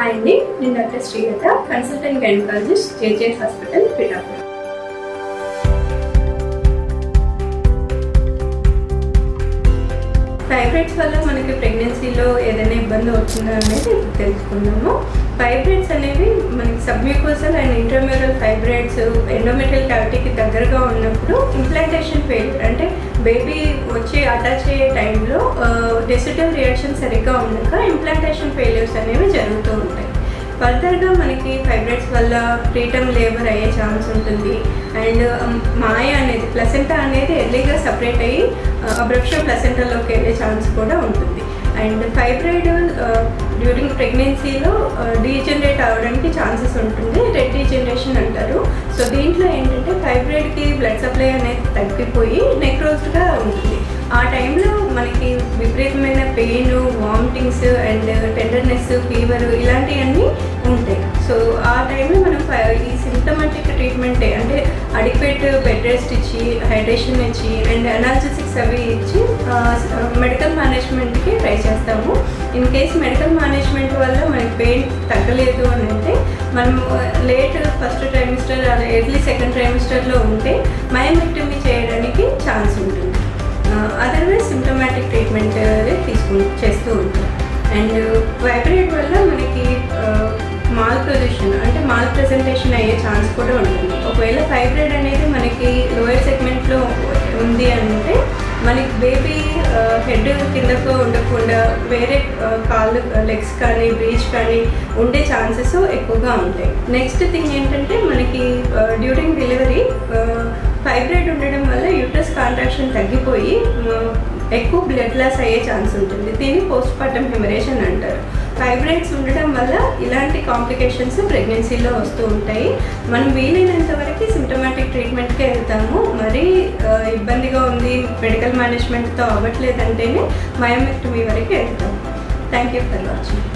Hi అండి, నేను doctor Srilatha, consultant gynaecologist, JJS hospital, Pithapuram. Fibroids వల్ల మనకి ప్రెగ్నెన్సీలో ఏదైనా ఇబ్బంది అవుతుందా అనేది తెలుసుకుందాము. ఫైబ్రాయిడ్స్ అనేవి మనకి submucosal and intramural fibroids endometrial క్యావిటీకి దగ్గరగా ఉన్నప్పుడు ఇంప్లాంటేషన్ ఫెయిల్యూర్, అంటే బేబీ వచ్చి అటాచ్ అయ్యే టైంలో డెసిటల్ రియాక్షన్ సరిగ్గా ఉండక ఇంప్లాంటేషన్ ఫెయిల్యూర్స్ అనేవి జరుగుతూ ఉంటాయి. ఫర్దర్గా మనకి ఫైబ్రాయిడ్స్ వల్ల ప్రీటర్మ్ లేబర్ అయ్యే ఛాన్స్ ఉంటుంది. అండ్ మాయ అనేది ప్లసెంటా అనేది ఎర్లీగా సపరేట్ అయ్యి అబ్రప్షన్ ప్లసెంటాలోకి వెళ్ళే ఛాన్స్ కూడా ఉంటుంది. అండ్ ఫైబ్రాయిడ్ డ్యూరింగ్ ప్రెగ్నెన్సీలో డీజనరేట్ అవ్వడానికి ఛాన్సెస్ ఉంటుంది. రెడ్ డీజనరేషన్ అంటారు. సో దీంట్లో ఏంటంటే ఫైబ్రాయిడ్కి బ్లడ్ సప్లై అనేది తగ్గిపోయి నెక్రోజ్డ్గా ఉంటుంది. ఆ టైంలో మనకి విపరీతమైన pain, vomitings and tenderness, fever ఇలాంటివన్నీ ఉంటాయి. సో ఆ టైంలో మనం ఈ సిమ్టమాటిక్ ట్రీట్మెంట్ అంటే అడిక్వేట్ బెడ్ రెస్ట్ ఇచ్చి, హైడ్రేషన్ ఇచ్చి అండ్ అనాల్జెసిక్స్ అవి ఇచ్చి మెడికల్ మేనేజ్మెంట్కి ట్రై చేస్తాము. ఇన్ కేస్ మెడికల్ మేనేజ్మెంట్ వల్ల మనకి పెయిన్ తగ్గలేదు అని అంటే మనం late first trimester early second ట్రైమిస్టర్లో ఉంటే మయోమెక్టమీ చేయడానికి ఛాన్స్ ఉంటుంది. అదర్వైజ్ సిమ్టమాటిక్ ట్రీట్మెంట్ చేస్తూ ఉంటాం. అండ్ ఫైబ్రాయిడ్ వల్ల మనకి మాల్ పొజిషన్ అంటే మాల్ ప్రెజెంటేషన్ అయ్యే ఛాన్స్ కూడా ఉంటుంది. ఒకవేళ ఫైబ్రాయిడ్ అనేది మనకి లోయర్ సెగ్మెంట్లో ఉంది అంటే మనకి బేబీ హెడ్ కిందకు ఉండకుండా వేరే కాళ్ళు, లెగ్స్ కానీ బ్రీచ్ కానీ ఉండే ఛాన్సెస్ ఎక్కువగా ఉంటాయి. నెక్స్ట్ థింగ్ ఏంటంటే మనకి డ్యూరింగ్ డెలివరీ ఫైబ్రాయిడ్ ఉండడం వల్ల యూట్రస్ కాంట్రాక్షన్ తగ్గిపోయి ఎక్కువ బ్లడ్ లాస్ అయ్యే ఛాన్స్ ఉంటుంది. దీన్ని పోస్ట్ పార్టమ్ హెమరేజ్ అని అంటారు. ఫైబ్రాయిడ్స్ ఉండడం వల్ల ఇలాంటి కాంప్లికేషన్స్ ప్రెగ్నెన్సీలో వస్తూ ఉంటాయి. మనం వీలైనంత వరకు సిమ్టమాటిక్ ట్రీట్మెంట్కే వెళ్తాము. మరీ ఇబ్బందిగా ఉంది, మెడికల్ మేనేజ్మెంట్తో అవ్వట్లేదంటేనే మయోమెక్టమీ వరకు వెళ్తాము. Thank you for watching.